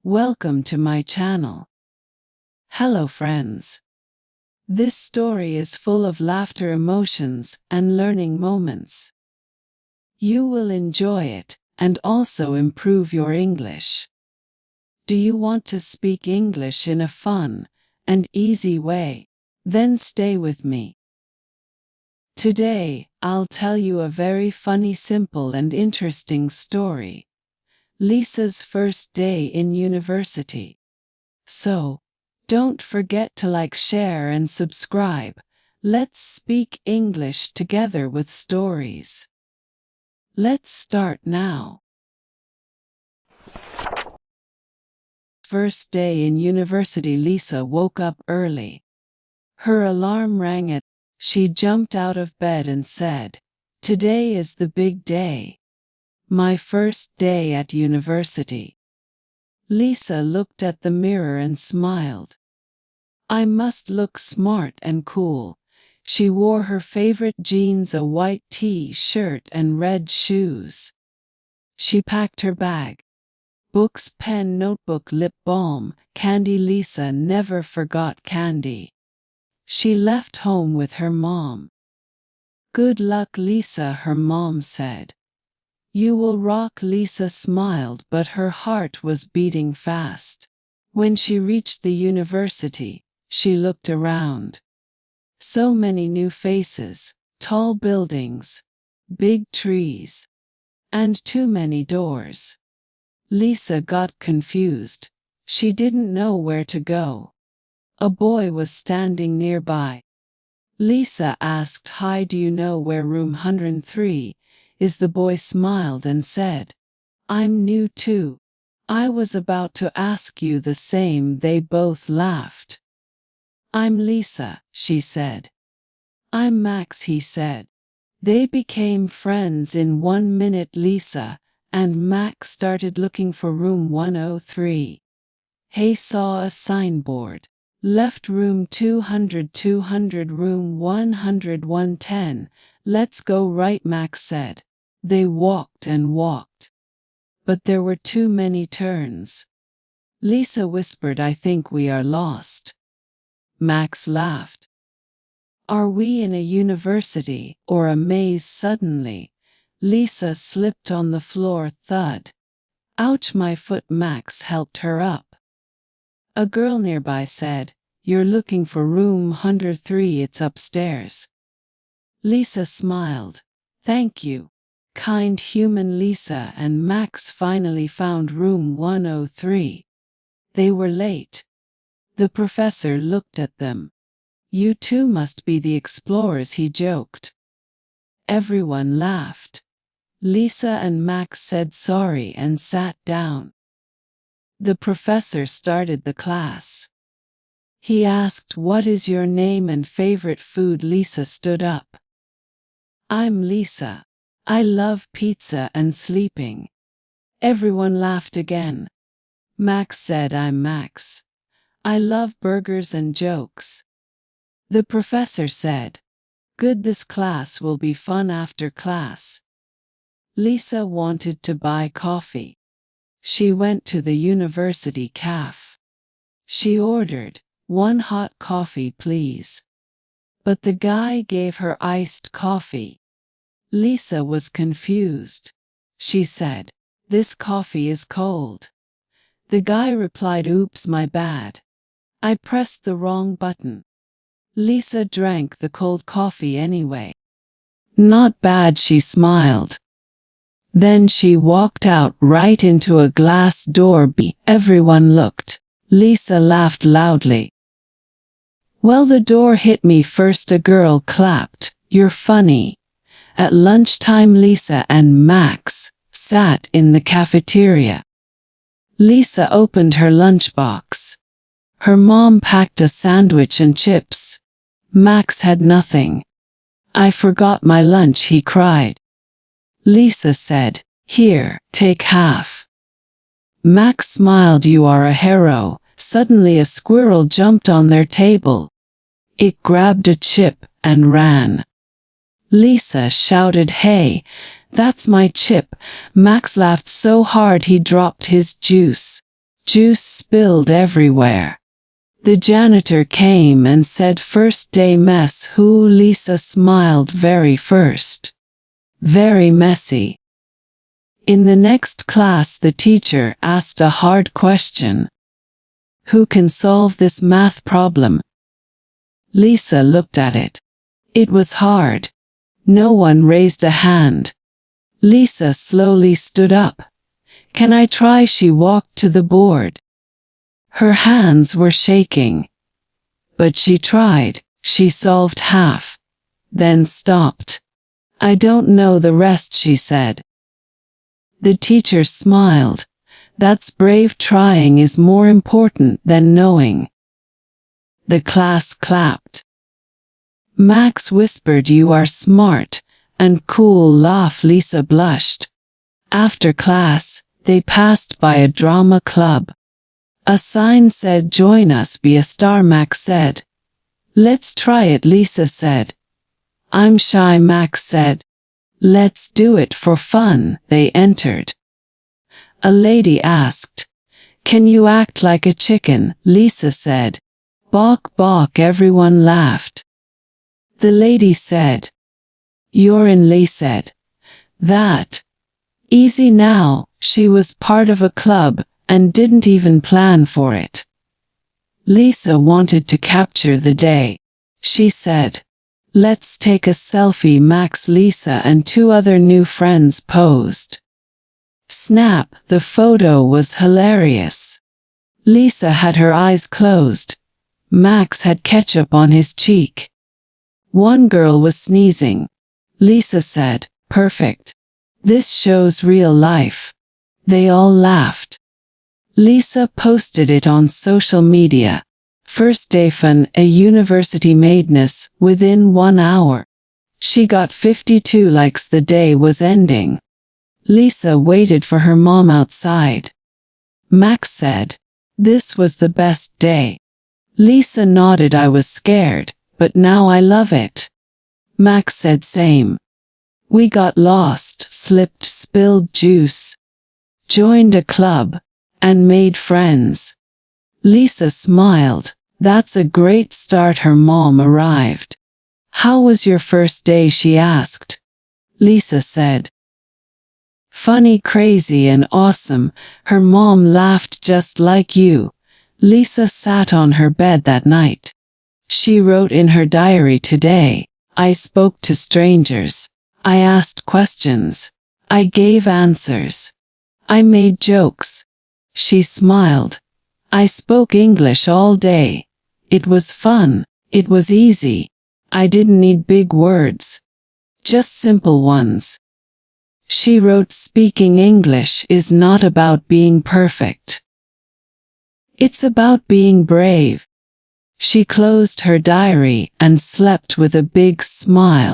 Welcome to my channel. Hello friends. This story is full of laughter, emotions, and learning moments. You will enjoy it and also improve your English. Do you want to speak English in a fun and easy way? Then stay with me. Today, I'll tell you a very funny, simple, and interesting story. Lisa's first day in university. So, don't forget to like, share, and subscribe. Let's speak English together with stories. Let's start now. First day in university. Lisa woke up early. Her alarm rang. She jumped out of bed and said, "Today is the big day. My first day at university." Lisa looked at the mirror and smiled. I must look smart and cool. She wore her favorite jeans, a white t-shirt, and red shoes. She packed her bag. Books, pen, notebook, lip balm, candy. Lisa never forgot candy. She left home with her mom. "Good luck, Lisa," her mom said. "You will rock." Lisa smiled, but her heart was beating fast. When she reached the university, she looked around. So many new faces, tall buildings, big trees, and too many doors. Lisa got confused. She didn't know where to go. A boy was standing nearby. Lisa asked, "Hi, do you know where room 103 is?" The boy smiled and said, "I'm new too. I was about to ask you the same." They both laughed. "I'm Lisa," she said. "I'm Max," he said. They became friends in 1 minute. Lisa and Max started looking for room 103. They saw a signboard. Left room 200, 200, room 100, 110. "Let's go right," Max said. They walked and walked. But there were too many turns. Lisa whispered, "I think we are lost." Max laughed. "Are we in a university or a maze?" Suddenly, Lisa slipped on the floor. Thud. "Ouch, my foot." Max helped her up. A girl nearby said, "You're looking for room 103, it's upstairs." Lisa smiled. "Thank you, kind human." Lisa and Max finally found room 103. They were late. The professor looked at them. "You two must be the explorers," he joked. Everyone laughed. Lisa and Max said sorry and sat down. The professor started the class. He asked, "What is your name and favorite food?" Lisa stood up. "I'm Lisa. I love pizza and sleeping." Everyone laughed again. Max said, "I'm Max. I love burgers and jokes." The professor said, "Good, this class will be fun after class." Lisa wanted to buy coffee. She went to the university cafe. She ordered, "1 hot coffee, please." But the guy gave her iced coffee. Lisa was confused. She said, "This coffee is cold." The guy replied, "Oops, my bad. I pressed the wrong button." Lisa drank the cold coffee anyway. "Not bad," she smiled. Then she walked out right into a glass door. Everyone looked. Lisa laughed loudly. "Well, the door hit me first." A girl clapped. "You're funny." At lunchtime, Lisa and Max sat in the cafeteria. Lisa opened her lunchbox. Her mom packed a sandwich and chips. Max had nothing. "I forgot my lunch," he cried. Lisa said, "Here, take half." Max smiled. "You are a hero." Suddenly a squirrel jumped on their table. It grabbed a chip and ran. Lisa shouted, "Hey, that's my chip." Max laughed so hard he dropped his juice. Juice spilled everywhere. The janitor came and said, "First day mess." Who? Lisa smiled. Very first. Very messy. In the next class, the teacher asked a hard question. Who can solve this math problem? Lisa looked at it. It was hard. No one raised a hand. Lisa slowly stood up. "Can I try?" She walked to the board. Her hands were shaking. But she tried. She solved half. Then stopped. "I don't know the rest," she said. The teacher smiled. "That's brave. Trying is more important than knowing." The class clapped. Max whispered, "You are smart and cool." Laugh. Lisa blushed. After class, they passed by a drama club. A sign said, "Join us, be a star." Max said. "Let's try it," Lisa said. "I'm shy," Max said. "Let's do it for fun." They entered. A lady asked, "Can you act like a chicken?" Lisa said, "Bawk, bawk." Everyone laughed. The lady said, "You're in." Lee said, "That easy now." She was part of a club and didn't even plan for it. Lisa wanted to capture the day. She said, "Let's take a selfie." Max, Lisa, and two other new friends posed. Snap, the photo was hilarious. Lisa had her eyes closed. Max had ketchup on his cheek. One girl was sneezing. Lisa said, "Perfect. This shows real life." They all laughed. Lisa posted it on social media. First day fun, a university madness. Within 1 hour, she got 52 likes. The day was ending. Lisa waited for her mom outside. Max said, "This was the best day." Lisa nodded. "I was scared, but now I love it." Max said, "Same. We got lost, slipped, spilled juice, joined a club, and made friends." Lisa smiled. "That's a great start." Her mom arrived. "How was your first day?" she asked. Lisa said, "Funny, crazy, and awesome." Her mom laughed. "Just like you." Lisa sat on her bed that night. She wrote in her diary, "Today, I spoke to strangers. I asked questions. I gave answers. I made jokes." She smiled. "I spoke English all day. It was fun. It was easy. I didn't need big words. Just simple ones." She wrote, "Speaking English is not about being perfect. It's about being brave." She closed her diary and slept with a big smile.